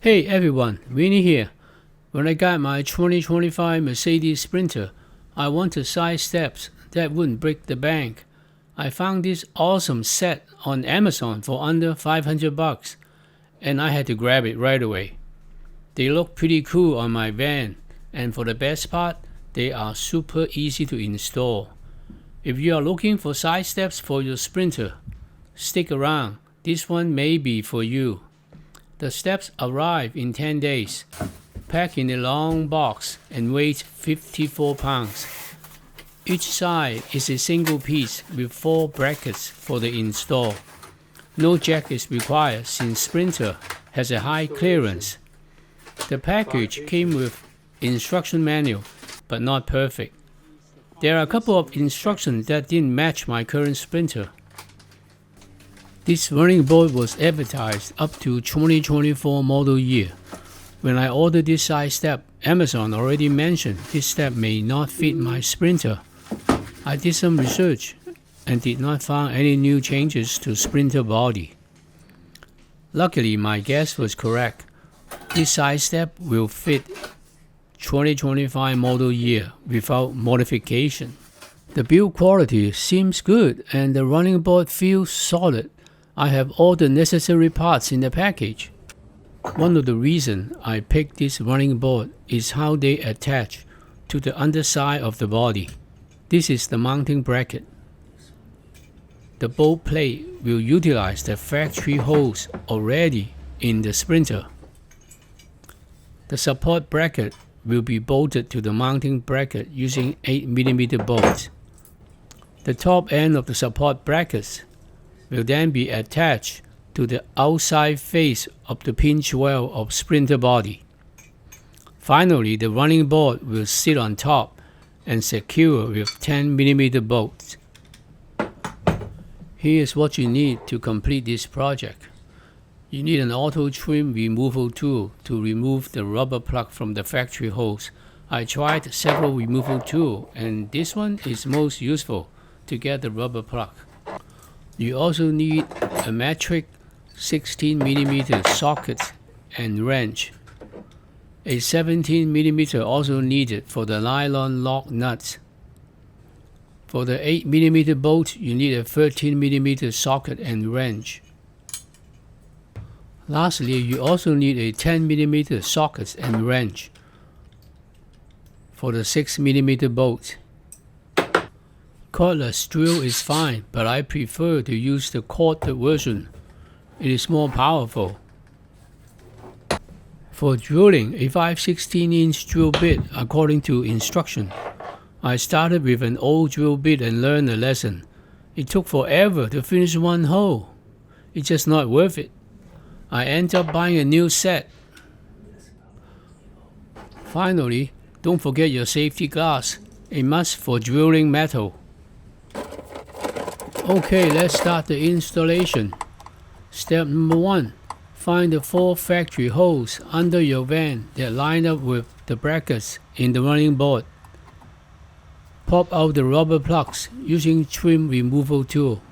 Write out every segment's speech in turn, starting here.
Hey everyone, Winnie here. When I got my 2025 Mercedes Sprinter, I wanted side steps that wouldn't break the bank. I found this awesome set on Amazon for under $500 and I had to grab it right away. They look pretty cool on my van, and for the best part, they are super easy to install. If you are looking for side steps for your Sprinter, stick around. This one may be for you. The steps arrive in 10 days, packed in a long box and weigh 54 pounds. Each side is a single piece with 4 brackets for the install. No jack is required since Sprinter has a high clearance. The package came with instruction manual, but not perfect. There are a couple of instructions that didn't match my current Sprinter. This running board was advertised up to 2024 model year. When I ordered this side step, Amazon already mentioned this step may not fit my Sprinter. I did some research and did not find any new changes to Sprinter body. Luckily, my guess was correct. This side step will fit 2025 model year without modification. The build quality seems good and the running board feels solid. I have all the necessary parts in the package. One of the reasons I picked this running board is how they attach to the underside of the body. This is the mounting bracket. The bolt plate will utilize the factory holes already in the Sprinter. The support bracket will be bolted to the mounting bracket using 8mm bolts. The top end of the support brackets will then be attached to the outside face of the pinch well of Sprinter body. Finally, the running board will sit on top and secure with 10mm bolts. Here's what you need to complete this project. You need an auto trim removal tool to remove the rubber plug from the factory hose. I tried several removal tools and this one is most useful to get the rubber plug. You also need a metric 16mm socket and wrench. A 17mm also needed for the nylon lock nuts. For the 8mm bolt, you need a 13mm socket and wrench. Lastly, you also need a 10mm socket and wrench for the 6mm bolt. Cordless drill is fine, but I prefer to use the corded version. It is more powerful. For drilling, a 5/16" drill bit according to instruction. I started with an old drill bit and learned a lesson. It took forever to finish one hole. It's just not worth it. I ended up buying a new set. Finally, don't forget your safety glass, a must for drilling metal. Okay, let's start the installation. Step number 1. Find the 4 factory holes under your van that line up with the brackets in the running board. Pop out the rubber plugs using trim removal tool.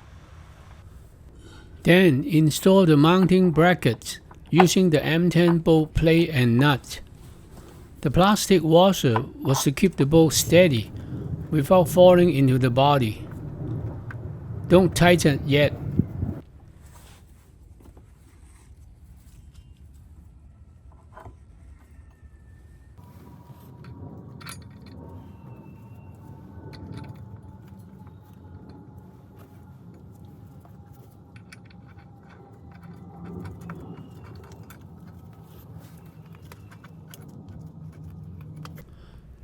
Then install the mounting brackets using the M10 bolt plate and nut. The plastic washer was to keep the bolt steady without falling into the body. Don't tighten yet.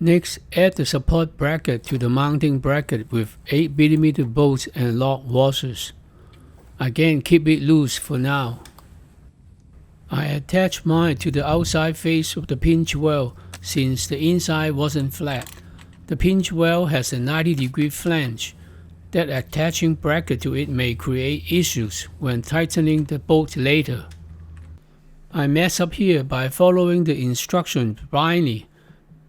Next, add the support bracket to the mounting bracket with 8mm bolts and lock washers. Again, keep it loose for now. I attached mine to the outside face of the pinch well since the inside wasn't flat. The pinch well has a 90-degree flange. That attaching bracket to it may create issues when tightening the bolt later. I messed up here by following the instructions blindly.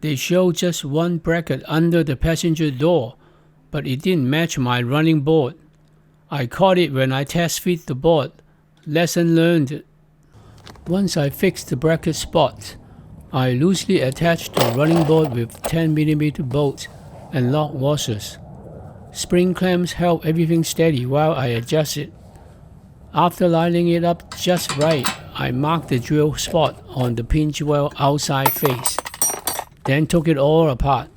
They show just one bracket under the passenger door, but it didn't match my running board. I caught it when I test fit the board. Lesson learned. Once I fixed the bracket spot, I loosely attached the running board with 10mm bolts and lock washers. Spring clamps help everything steady while I adjust it. After lining it up just right, I marked the drill spot on the pinch well outside face, then took it all apart.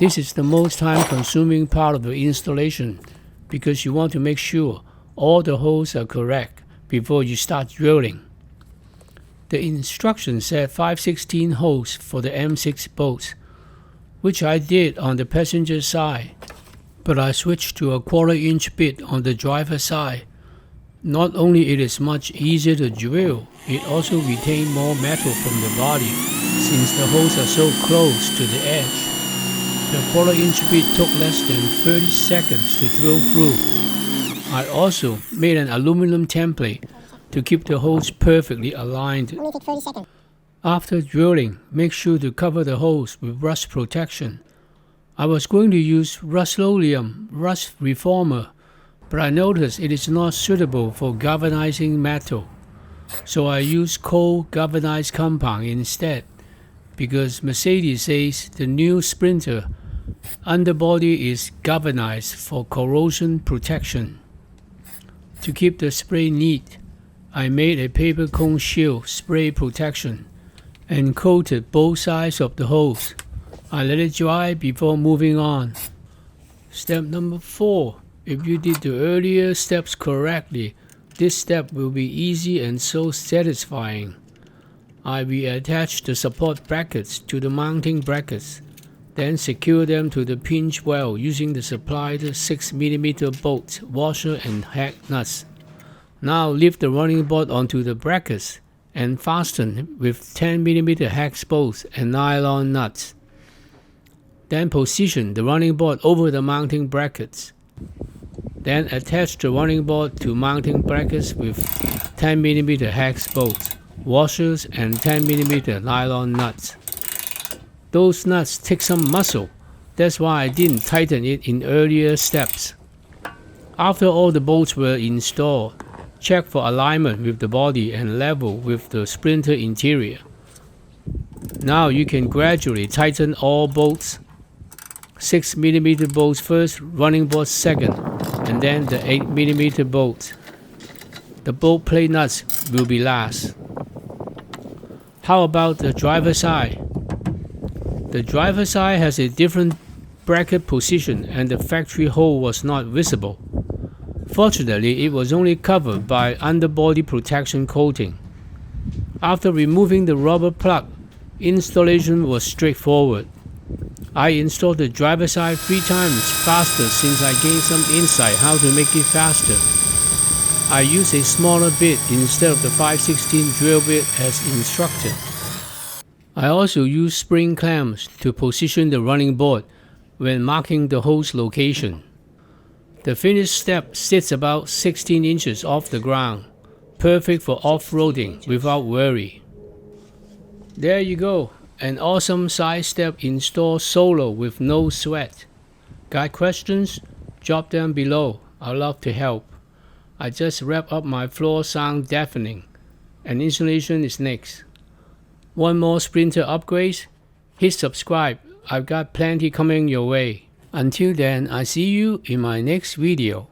This is the most time-consuming part of the installation because you want to make sure all the holes are correct before you start drilling. The instructions said 5/16 holes for the M6 bolts, which I did on the passenger side, but I switched to a 1/4-inch bit on the driver side. Not only it is much easier to drill, it also retains more metal from the body since the holes are so close to the edge. The 1/4-inch bit took less than 30 seconds to drill through. I also made an aluminum template to keep the holes perfectly aligned. After drilling, make sure to cover the holes with rust protection. I was going to use Rust-Oleum rust reformer, but I noticed it is not suitable for galvanizing metal. So I used cold galvanized compound instead, because Mercedes says the new Sprinter underbody is galvanized for corrosion protection. To keep the spray neat, I made a paper cone shield spray protection and coated both sides of the hose. I let it dry before moving on. Step number 4. If you did the earlier steps correctly, this step will be easy and so satisfying. I reattached the support brackets to the mounting brackets, then secure them to the pinch well using the supplied 6mm bolts, washer and hack nuts. Now lift the running board onto the brackets and fasten with 10mm hex bolts and nylon nuts. Then position the running board over the mounting brackets. Then attach the running board to mounting brackets with 10mm hex bolts, washers and 10mm nylon nuts. Those nuts take some muscle, that's why I didn't tighten it in earlier steps. After all the bolts were installed, check for alignment with the body and level with the Sprinter interior. Now you can gradually tighten all bolts. 6mm bolts first, running board second, and then the 8mm bolts. The bolt plate nuts will be last. How about the driver side? The driver side has a different bracket position and the factory hole was not visible. Fortunately, it was only covered by underbody protection coating. After removing the rubber plug, installation was straightforward. I installed the driver side 3 times faster since I gained some insight how to make it faster. I used a smaller bit instead of the 5/16 drill bit as instructed. I also used spring clamps to position the running board when marking the hole's location. The finished step sits about 16 inches off the ground, perfect for off-roading without worry. There you go, an awesome side step installed solo with no sweat. Got questions? Drop them below, I'd love to help. I just wrap up my floor sound deafening, and installation is next. Want more Sprinter upgrades? Hit subscribe, I've got plenty coming your way. Until then, I see you in my next video.